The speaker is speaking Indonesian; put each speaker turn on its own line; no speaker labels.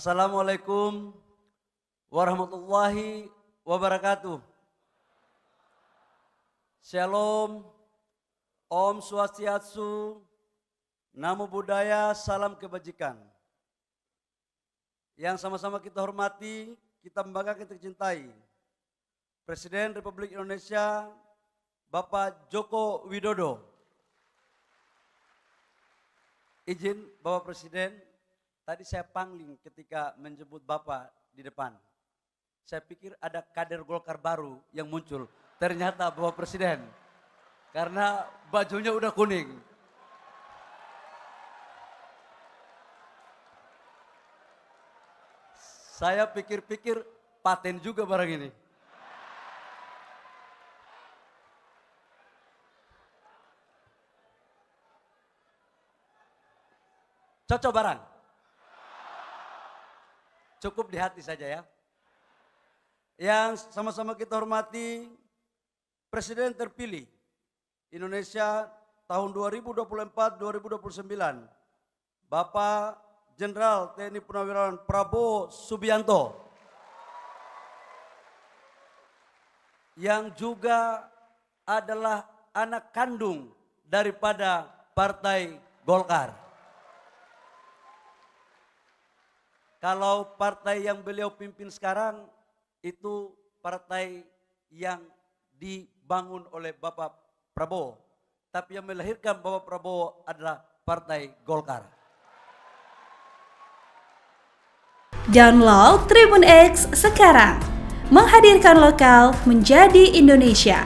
Assalamualaikum warahmatullahi wabarakatuh. Shalom, Om Swastiastu, Namo Buddhaya, salam kebajikan. Yang sama-sama kita hormati, kita membanggakan, kita cintai Presiden Republik Indonesia Bapak Joko Widodo. Izin Bapak Presiden, tadi saya pangling ketika menjemput Bapak di depan. Saya pikir ada kader Golkar baru yang muncul. Ternyata Bapak Presiden, karena bajunya udah kuning. Saya pikir-pikir paten juga barang ini. Cocok barang? Cukup di hati saja ya. Yang sama-sama kita hormati Presiden terpilih Indonesia tahun 2024-2029, Bapak Jenderal TNI Purnawirawan Prabowo Subianto, yang juga adalah anak kandung daripada Partai Golkar. Kalau partai yang beliau pimpin sekarang itu partai yang dibangun oleh Bapak Prabowo. Tapi yang melahirkan Bapak Prabowo adalah Partai Golkar.
Download Tribun X sekarang, menghadirkan lokal menjadi Indonesia.